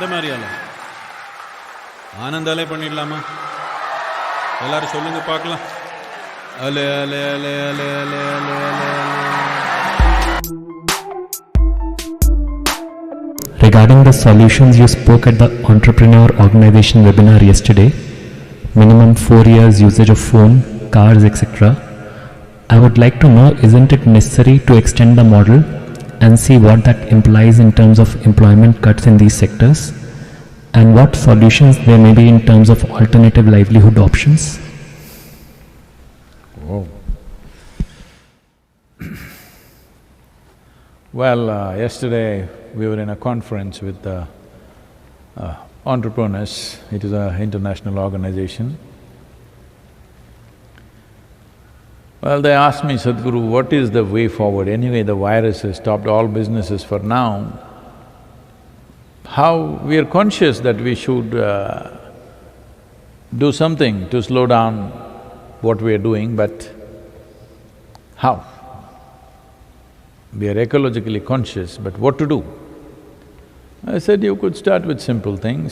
எந்த மாதிரி அலை? ஆனந்த அலை பண்ணிடலாமா? எல்லாரும் சொல்லுங்க பார்க்கலாம். அலே அலே அலே அலே அலே அலே அலே அலே. Regarding the solutions you spoke at the entrepreneur organization webinar yesterday, minimum 4 years usage of phone, cars, etc. I would like to know, isn't it necessary to extend the model and see what that implies in terms of employment cuts in these sectors, and what solutions there may be in terms of alternative livelihood options? Oh. Well, yesterday we were in a conference with entrepreneurs. It is an international organization. Well, they asked me, Sadhguru, what is the way forward? Anyway, the virus has stopped all businesses for now. How… we are conscious that we should do something to slow down what we are doing, but how? We are ecologically conscious, but what to do? I said, you could start with simple things.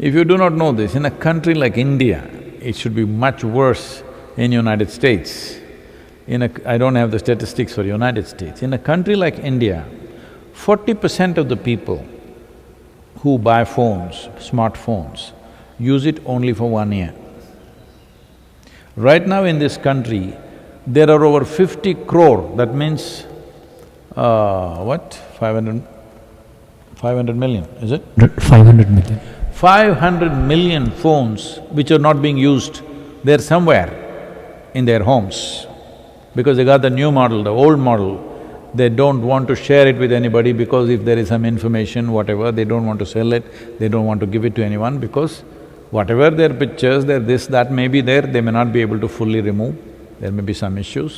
If you do not know this, in a country like India, it should be much worse in United States. I don't have the statistics for United States. In a country like India, 40% of the people who buy phones, smartphones, use it only for 1 year. Right now in this country, there are over 50 crore, that means, what? 500 million, is it? 500 million. 500 million phones which are not being used, they're somewhere in their homes. Because they got the new model, the old model, they don't want to share it with anybody because if there is some information, whatever, they don't want to sell it, they don't want to give it to anyone because whatever their pictures, their this, that may be there, they may not be able to fully remove, there may be some issues.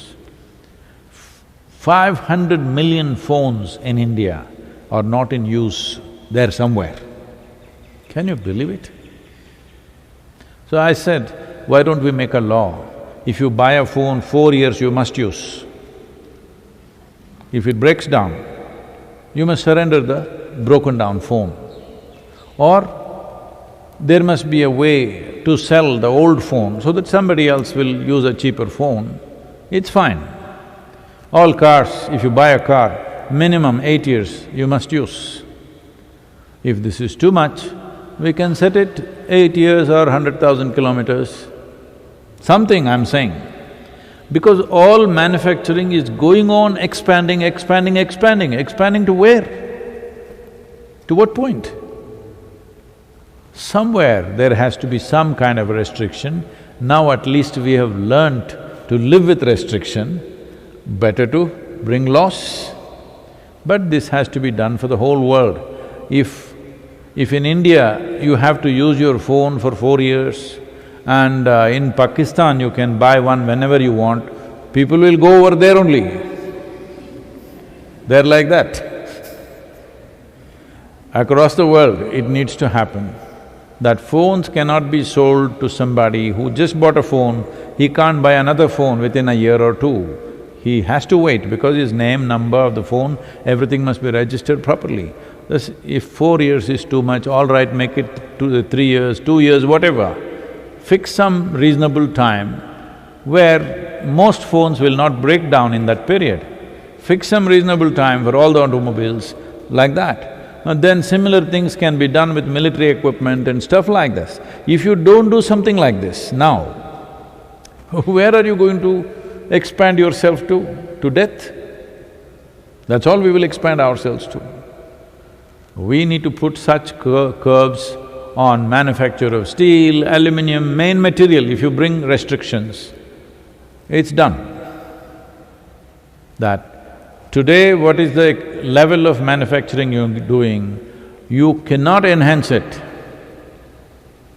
500 million phones in India are not in use, they're somewhere. Can you believe it? So I said, why don't we make a law? If you buy a phone, 4 years you must use. If it breaks down, you must surrender the broken down phone. Or there must be a way to sell the old phone so that somebody else will use a cheaper phone. It's fine. All cars, if you buy a car, minimum 8 years you must use. If this is too much, we can set it 8 years or 100,000 kilometers, something I'm saying. Because all manufacturing is going on expanding to where? To what point? Somewhere there has to be some kind of restriction. Now at least we have learnt to live with restriction, better to bring laws. But this has to be done for the whole world. If in India you have to use your phone for 4 years and in Pakistan you can buy one whenever you want, people will go over there only. They're like that. Across the world, it needs to happen that phones cannot be sold to somebody who just bought a phone, he can't buy another phone within a year or two. He has to wait because his name, number of the phone, everything must be registered properly. Thus, if 4 years is too much, all right, make it 3 years, 2 years, whatever. Fix some reasonable time where most phones will not break down in that period. Fix some reasonable time for all the automobiles, like that. And then similar things can be done with military equipment and stuff like this. If you don't do something like this now, where are you going to expand yourself to? To death? That's all we will expand ourselves to. We need to put such curbs on manufacture of steel, aluminum, main material. If you bring restrictions, it's done. That today what is the level of manufacturing you're doing, you cannot enhance it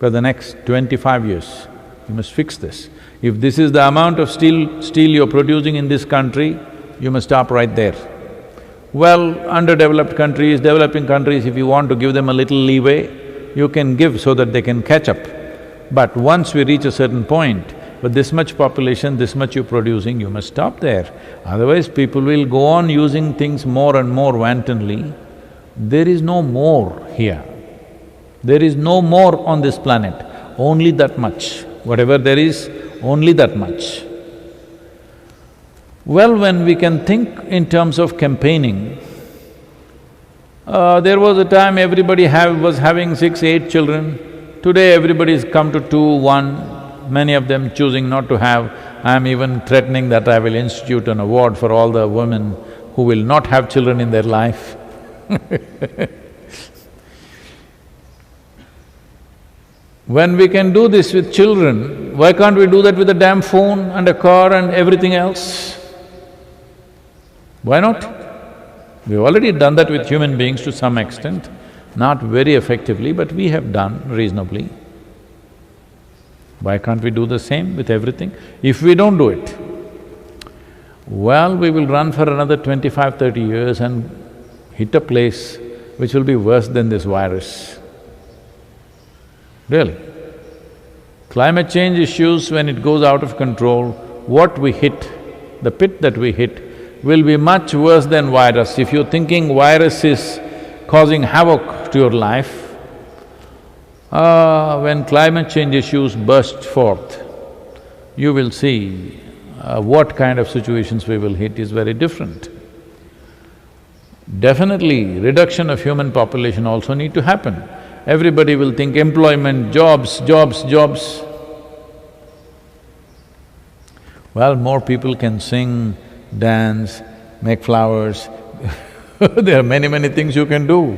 for the next 25 years. You must fix this. If this is the amount of steel you're producing in this country, you must stop right there. Well, underdeveloped countries, developing countries, if you want to give them a little leeway, you can give so that they can catch up. But once we reach a certain point, but this much population, this much you're producing, you must stop there. Otherwise, people will go on using things more and more wantonly. There is no more here. There is no more on this planet, only that much. Whatever there is, only that much. Well, when we can think in terms of campaigning, there was a time everybody was having 6, 8 children. Today everybody's come to 2, 1, many of them choosing not to have. I'm even threatening that I will institute an award for all the women who will not have children in their life. When we can do this with children, why can't we do that with a damn phone and a car and everything else? Why not? We've already done that with human beings to some extent, not very effectively, but we have done reasonably. Why can't we do the same with everything? If we don't do it, well, we will run for another 25, 30 years and hit a place which will be worse than this virus. Really. Climate change issues, when it goes out of control, what we hit, the pit that we hit, will be much worse than virus. If you're thinking virus is causing havoc to your life, when climate change issues burst forth, you will see what kind of situations we will hit is very different. Definitely, reduction of human population also need to happen. Everybody will think employment, jobs, jobs, jobs. Well, more people can sing, dance, make flowers. There are many things you can do.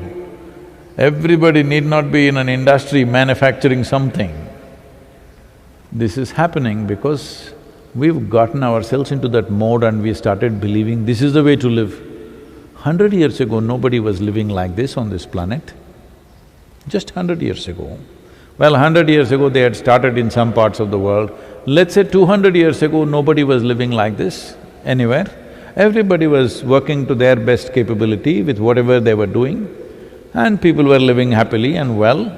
Everybody need not be in an industry manufacturing something. This is happening because we've gotten ourselves into that mode and we started believing this is the way to live. 100 years ago, nobody was living like this on this planet. Just 100 years ago. Well, 100 years ago they had started in some parts of the world. Let's say 200 years ago, nobody was living like this anywhere. Everybody was working to their best capability with whatever they were doing, and people were living happily and well.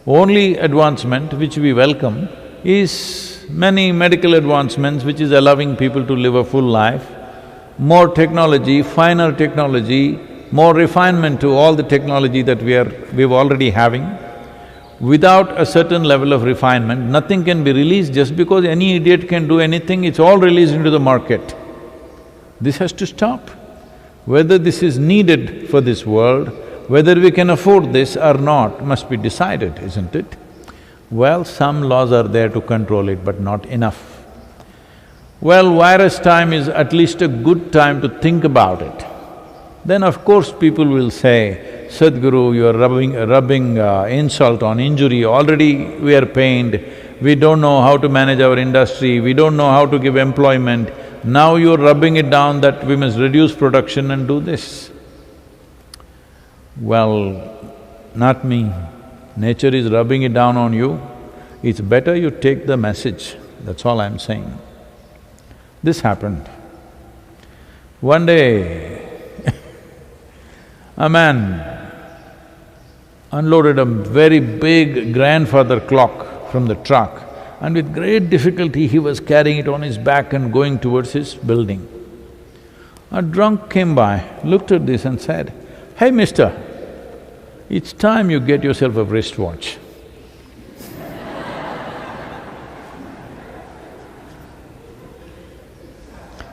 Only advancement which we welcome is many medical advancements which is allowing people to live a full life, more technology, finer technology, more refinement to all the technology that we're already having. Without a certain level of refinement, nothing can be released. Just because any idiot can do anything, it's all released into the market. This has to stop. Whether this is needed for this world, whether we can afford this or not, must be decided, isn't it? Well, some laws are there to control it, but not enough. Well, virus time is at least a good time to think about it. Then of course people will say, Sadhguru, you are rubbing insult on injury, already we are pained, we don't know how to manage our industry, we don't know how to give employment, now you're rubbing it down that we must reduce production and do this. Well, not me. Nature is rubbing it down on you. It's better you take the message, that's all I'm saying. This happened. One day, a man unloaded a very big grandfather clock from the truck, and with great difficulty he was carrying it on his back and going towards his building. A drunk came by, looked at this and said, "Hey mister, it's time you get yourself a wristwatch."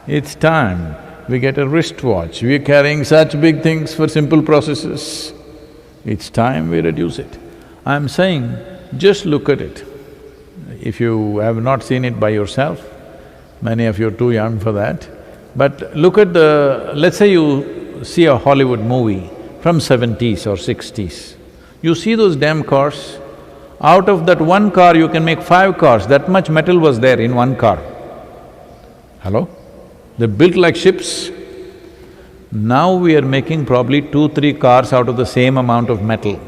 It's time we get a wristwatch. We're carrying such big things for simple processes. It's time we reduce it. I'm saying, just look at it. If you have not seen it by yourself, many of you are too young for that, but look at let's say you see a Hollywood movie from 70s or 60s. You see those damn cars, out of that one car you can make 5 cars, that much metal was there in one car. Hello? They're built like ships. Now we are making probably 2, 3 cars out of the same amount of metal.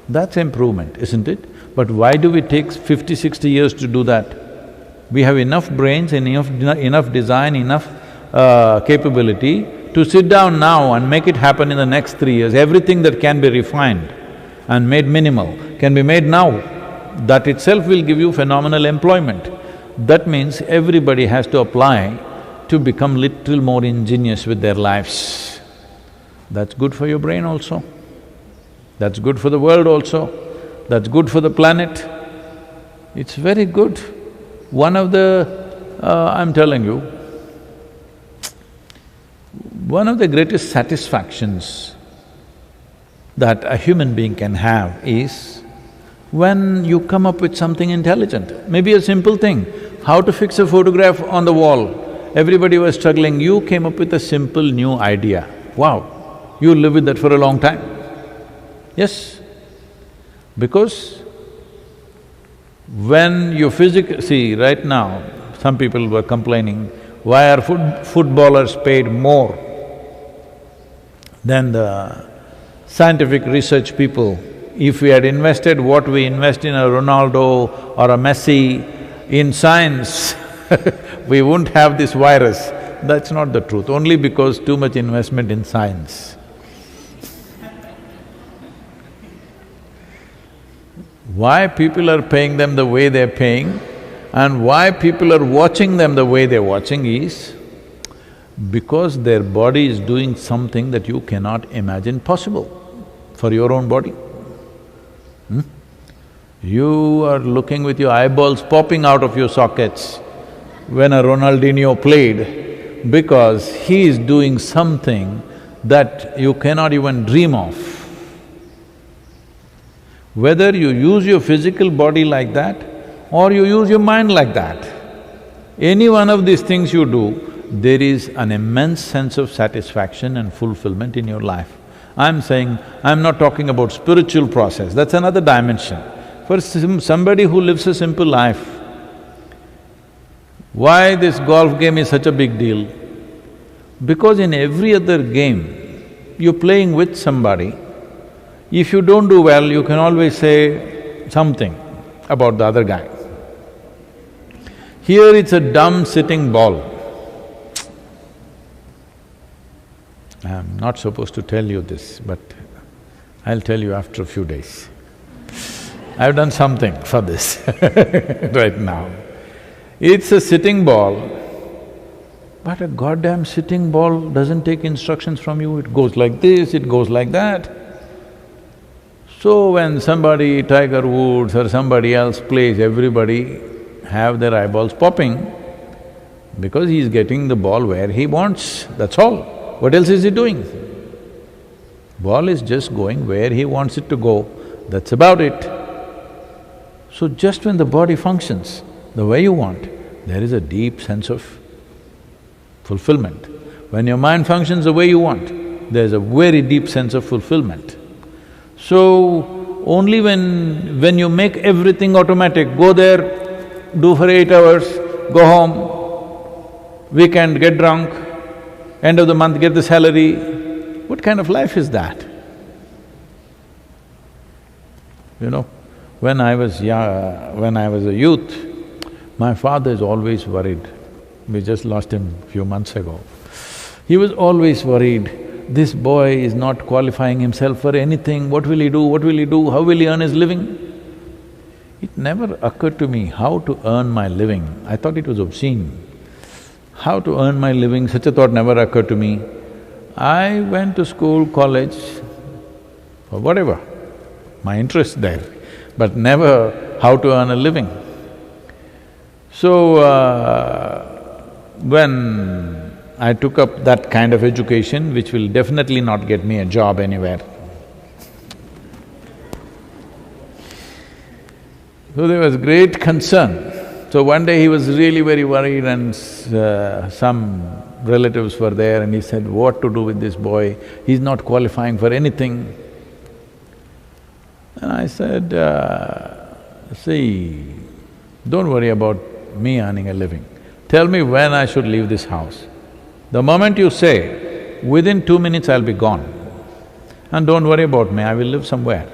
That's improvement, isn't it? But why do we take 50, 60 years to do that? We have enough brains, enough design, enough capability to sit down now and make it happen in the next 3 years. Everything that can be refined and made minimal can be made now. That itself will give you phenomenal employment. That means everybody has to apply to become little more ingenious with their lives. That's good for your brain also. That's good for the world also. That's good for the planet. It's very good. One of I'm telling you, one of the greatest satisfactions that a human being can have is when you come up with something intelligent. Maybe a simple thing, how to fix a photograph on the wall. Everybody was struggling, you came up with a simple new idea. Wow, you live with that for a long time. Yes, because when you see, right now, some people were complaining, why are footballers paid more than the scientific research people? If we had invested what we invest in a Ronaldo or a Messi in science, we wouldn't have this virus. That's not the truth, only because too much investment in science. Why people are paying them the way they're paying and why people are watching them the way they're watching is because their body is doing something that you cannot imagine possible for your own body. You are looking with your eyeballs popping out of your sockets when a Ronaldinho played because he is doing something that you cannot even dream of. Whether you use your physical body like that or you use your mind like that, any one of these things you do, there is an immense sense of satisfaction and fulfillment in your life. I'm saying, I'm not talking about spiritual process, that's another dimension. For somebody who lives a simple life, why this golf game is such a big deal? Because in every other game, you're playing with somebody. If you don't do well, you can always say something about the other guy. Here it's a dumb sitting ball. I'm not supposed to tell you this, but I'll tell you after a few days. I've done something for this right now. It's a sitting ball, but a goddamn sitting ball doesn't take instructions from you, it goes like this, it goes like that. So when somebody, Tiger Woods or somebody else plays, everybody have their eyeballs popping because he's getting the ball where he wants, that's all. What else is he doing? Ball is just going where he wants it to go, that's about it. So just when the body functions the way you want, there is a deep sense of fulfillment. When your mind functions the way you want, there's a very deep sense of fulfillment. So, only when you make everything automatic, go there, do for 8 hours, go home, weekend get drunk, end of the month get the salary, what kind of life is that? You know, when I was a youth, my father is always worried. We just lost him a few months ago. He was always worried, this boy is not qualifying himself for anything, what will he do, what will he do, how will he earn his living? It never occurred to me how to earn my living. I thought it was obscene. How to earn my living, such a thought never occurred to me. I went to school, college, or whatever, my interest there, but never how to earn a living. So, when I took up that kind of education, which will definitely not get me a job anywhere. So there was great concern. So one day he was really very worried and some relatives were there and he said, what to do with this boy? He's not qualifying for anything. And I said, see, don't worry about me earning a living. Tell me when I should leave this house. The moment you say, within 2 minutes I'll be gone. And don't worry about me, I will live somewhere.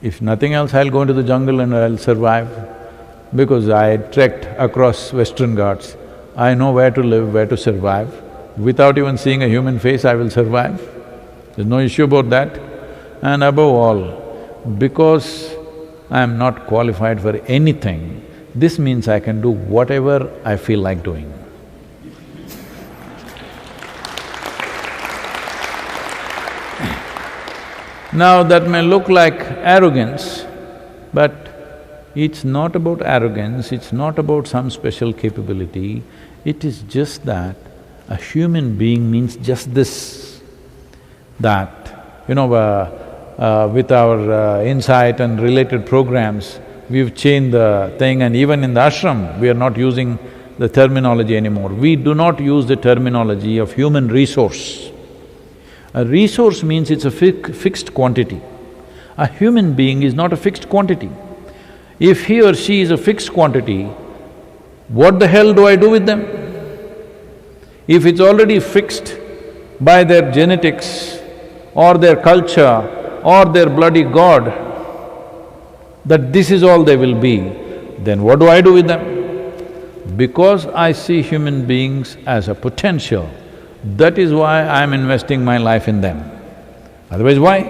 If nothing else, I'll go into the jungle and I'll survive. Because I trekked across Western Ghats, I know where to live, where to survive. Without even seeing a human face, I will survive. There's no issue about that. And above all, because I'm not qualified for anything, this means I can do whatever I feel like doing. Now that may look like arrogance, but it's not about arrogance, it's not about some special capability, it is just that a human being means just this, that, with our insight and related programs, we've changed the thing, and even in the ashram, we are not using the terminology anymore. We do not use the terminology of human resource. A resource means it's a fixed quantity. A human being is not a fixed quantity. If he or she is a fixed quantity, what the hell do I do with them? If it's already fixed by their genetics or their culture or their bloody god, that this is all they will be, then what do I do with them? Because I see human beings as a potential, that is why I'm investing my life in them. Otherwise, why?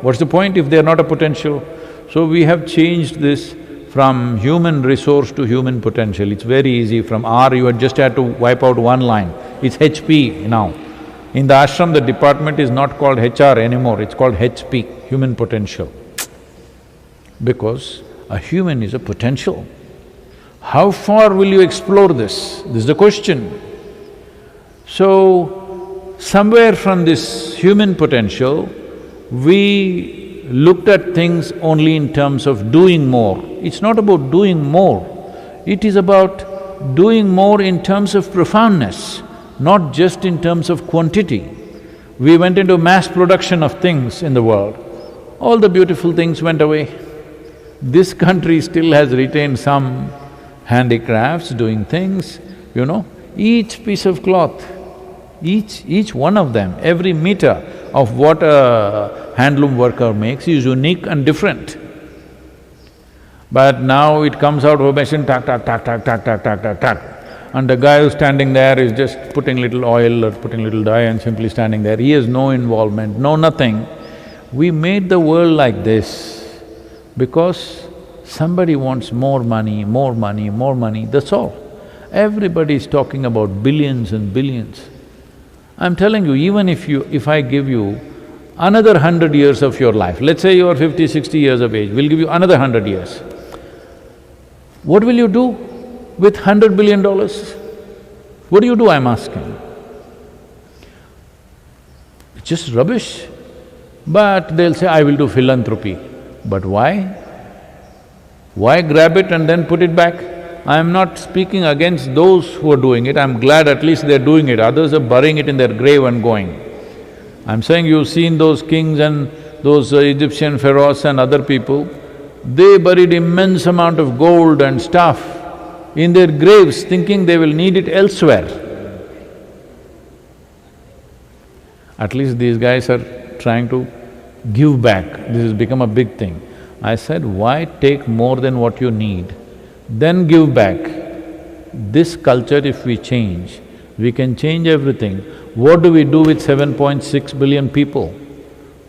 What's the point if they're not a potential? So we have changed this from human resource to human potential. It's very easy. From R, you had just had to wipe out one line. It's HP now. In the ashram, the department is not called HR anymore, it's called HP, human potential. Because a human is a potential. How far will you explore this? This is the question. So, somewhere from this human potential, we looked at things only in terms of doing more. It's not about doing more, it is about doing more in terms of profoundness, not just in terms of quantity. We went into mass production of things in the world, all the beautiful things went away. This country still has retained some handicrafts, doing things, each piece of cloth, each one of them, every meter of what a handloom worker makes is unique and different. But now it comes out of a machine, tack, tack, tack, tack, tack, tack, tack, tack, tack. And the guy who's standing there is just putting little oil or putting little dye and simply standing there. He has no involvement, no nothing. We made the world like this because somebody wants more money, more money, more money, that's all. Everybody is talking about billions and billions. I'm telling you, even if I give you another 100 years of your life, let's say you are 50, 60 years of age, we'll give you another 100 years. What will you do with $100 billion? What do you do, I'm asking? It's just rubbish. But they'll say, I will do philanthropy. But why? Why grab it and then put it back? I am not speaking against those who are doing it, I'm glad at least they're doing it, others are burying it in their grave and going. I'm saying you've seen those kings and those Egyptian pharaohs and other people, they buried immense amount of gold and stuff in their graves thinking they will need it elsewhere. At least these guys are trying to give back, this has become a big thing. I said, why take more than what you need, then give back? This culture if we change, we can change everything. What do we do with 7.6 billion people?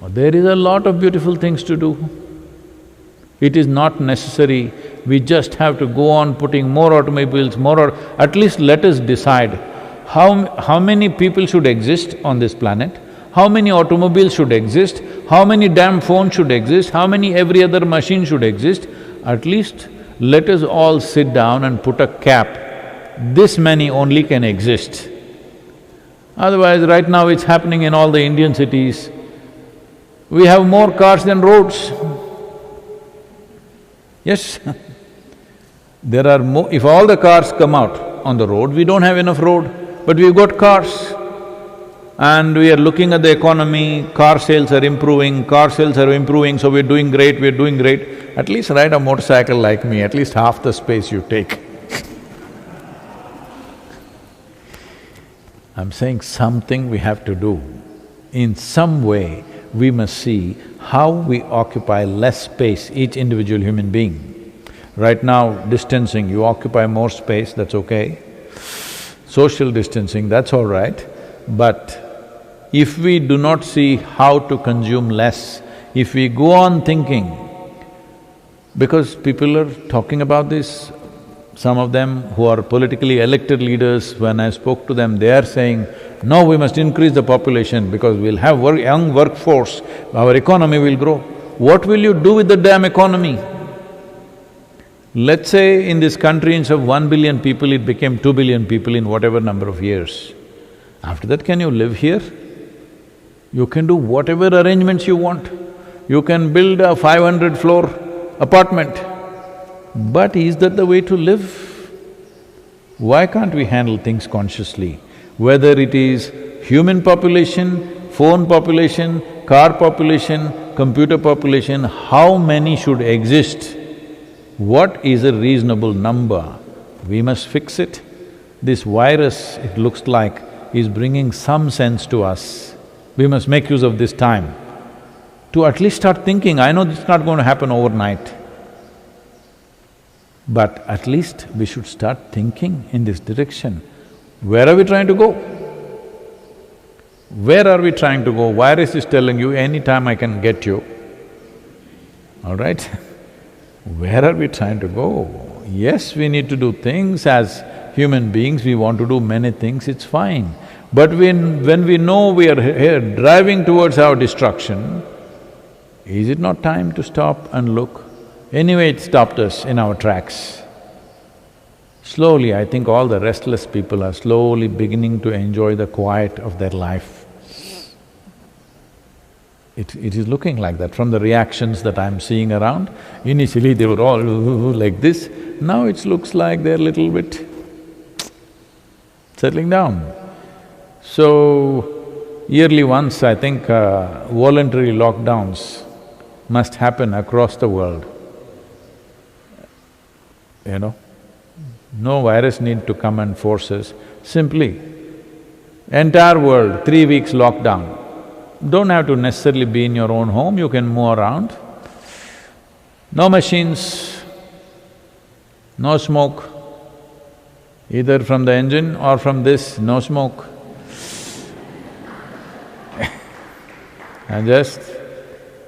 There is a lot of beautiful things to do. It is not necessary, we just have to go on putting more automobiles, at least let us decide how many people should exist on this planet, how many automobiles should exist, how many damn phones should exist, how many every other machine should exist. At least let us all sit down and put a cap, this many only can exist. Otherwise, right now it's happening in all the Indian cities. We have more cars than roads. Yes, there are more… If all the cars come out on the road, we don't have enough road, but we've got cars. And we are looking at the economy, car sales are improving, so we're doing great, we're doing great. At least ride a motorcycle like me, at least half the space you take. I'm saying something we have to do. In some way, we must see how we occupy less space, each individual human being. Right now, distancing, you occupy more space, that's okay. Social distancing, that's all right. But if we do not see how to consume less, if we go on thinking, because people are talking about this Some of them who are politically elected leaders, when I spoke to them, they are saying, no, we must increase the population because we'll have young workforce, our economy will grow. What will you do with the damn economy? Let's say in this country, instead of 1 billion people, it became 2 billion people in whatever number of years. After that, can you live here? You can do whatever arrangements you want. You can build a 500-floor apartment. But is that the way to live? Why can't we handle things consciously? Whether it is human population, phone population, car population, computer population, how many should exist? What is a reasonable number? We must fix it. This virus, it looks like, is bringing some sense to us. We must make use of this time to at least start thinking. I know it's not going to happen overnight, but at least we should start thinking in this direction. Where are we trying to go? Where are we trying to go? Virus is telling you, anytime I can get you, all right? Where are we trying to go? Yes, we need to do things as human beings, we want to do many things, it's fine. But when we know we are here driving towards our destruction, is it not time to stop and look? Anyway, it stopped us in our tracks. Slowly, I think all the restless people are slowly beginning to enjoy the quiet of their life. It is looking like that from the reactions that I'm seeing around. Initially, they were all like this. Now it looks like they're a little bit settling down. So, yearly once, I think, voluntary lockdowns must happen across the world. You know, no virus need to come and force us. Simply, entire world, 3 weeks lockdown. Don't have to necessarily be in your own home, you can move around. No machines, no smoke, either from the engine or from this, no smoke. And just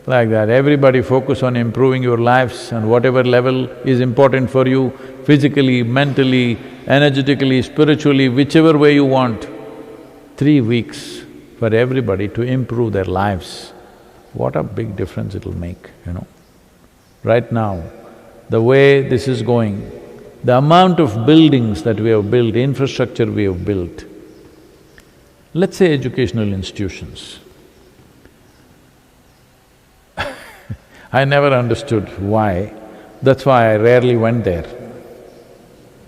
like that, everybody focus on improving your lives and whatever level is important for you, physically, mentally, energetically, spiritually, whichever way you want. 3 weeks for everybody to improve their lives. What a big difference it'll make, you know. Right now, the way this is going, the amount of buildings that we have built, infrastructure we have built, let's say educational institutions. I never understood why, that's why I rarely went there,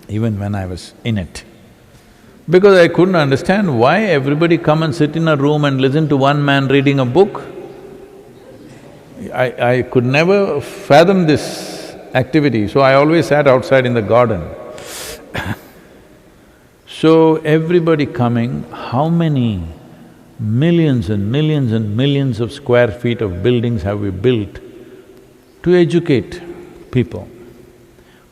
even when I was in it. Because I couldn't understand why everybody come and sit in a room and listen to one man reading a book. I could never fathom this activity, so I always sat outside in the garden. So everybody coming, how many millions and millions and millions of square feet of buildings have we built to educate people?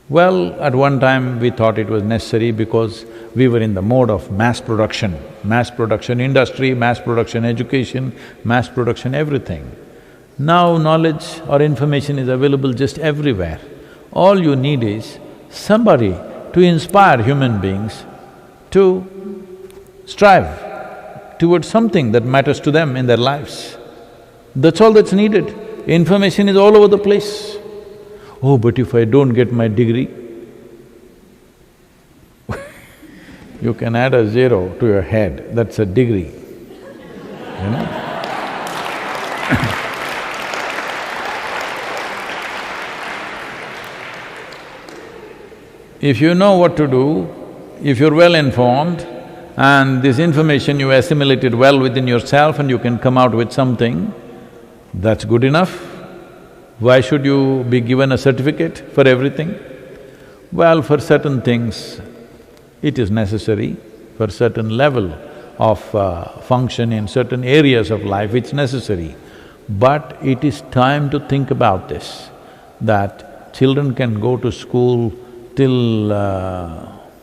Well, at one time we thought it was necessary because we were in the mode of mass production industry, mass production education, mass production everything. Now knowledge or information is available just everywhere. All you need is somebody to inspire human beings to strive towards something that matters to them in their lives. That's all that's needed. Information is all over the place. Oh, but if I don't get my degree, you can add a 0 to your head, that's a degree, you know. If you know what to do, if you're well informed and this information you assimilated well within yourself and you can come out with something, that's good enough. Why should you be given a certificate for everything? Well, for certain things, it is necessary. For certain level of function in certain areas of life, it's necessary. But it is time to think about this, that children can go to school till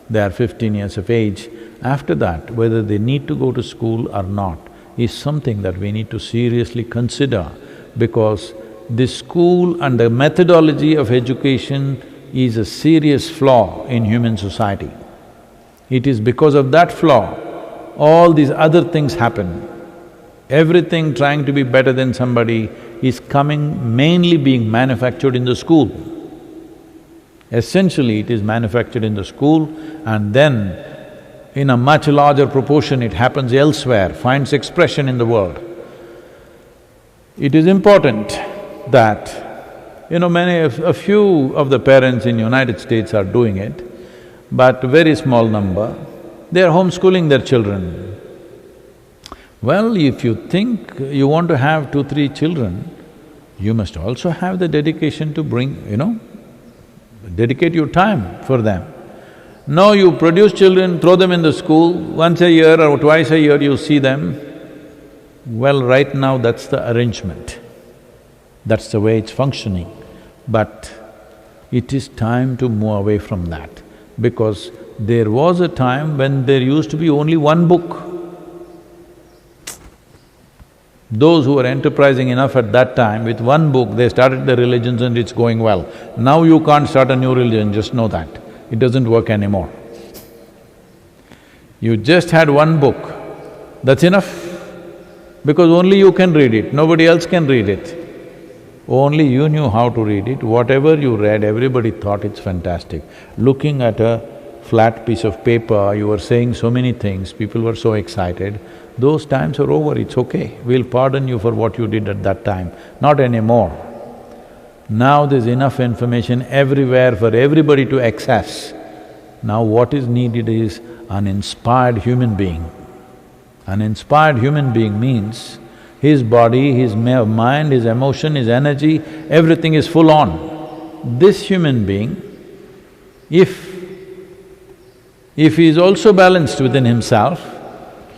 they are 15 years of age. After that, whether they need to go to school or not is something that we need to seriously consider, because this school and the methodology of education is a serious flaw in human society. It is because of that flaw, all these other things happen. Everything trying to be better than somebody is mainly being manufactured in the school. Essentially, it is manufactured in the school and then in a much larger proportion it happens elsewhere, finds expression in the world. It is important that, a few of the parents in United States are doing it, but very small number, they are homeschooling their children. Well, if you think you want to have 2, 3 children, you must also have the dedication to dedicate your time for them. No, you produce children, throw them in the school, once a year or twice a year you see them. Well, right now that's the arrangement. That's the way it's functioning. But it is time to move away from that, because there was a time when there used to be only one book. Those who were enterprising enough at that time, with one book, they started their religions and it's going well. Now you can't start a new religion, just know that. It doesn't work anymore. You just had one book, that's enough. Because only you can read it, nobody else can read it. Only you knew how to read it. Whatever you read, everybody thought it's fantastic. Looking at a flat piece of paper, you were saying so many things, people were so excited. Those times are over, it's okay. We'll pardon you for what you did at that time. Not anymore. Now there's enough information everywhere for everybody to access. Now what is needed is an inspired human being. An inspired human being means his body, his mind, his emotion, his energy, everything is full on. This human being, if he is also balanced within himself,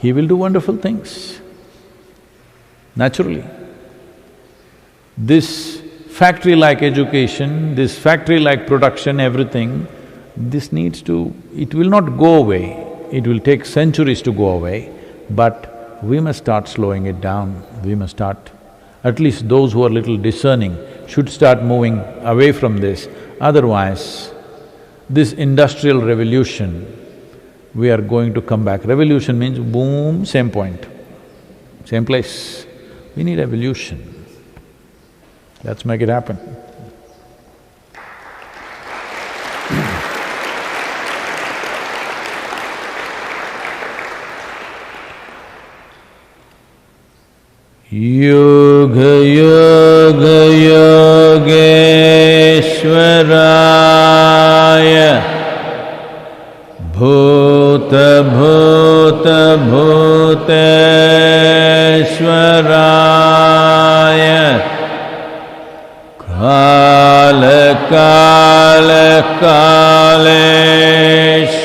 he will do wonderful things, naturally. This factory-like education, this factory-like production, everything, this needs to… it will not go away, it will take centuries to go away, but we must start slowing it down, we must start… at least those who are little discerning should start moving away from this. Otherwise, this industrial revolution, we are going to come back. Revolution means boom, same point, same place. We need evolution. Let's make it happen. Yoga Yoga Yogeshwaraya Bhuta Bhuta Bhuteshwaraya Kala Kala Kaleshwaraya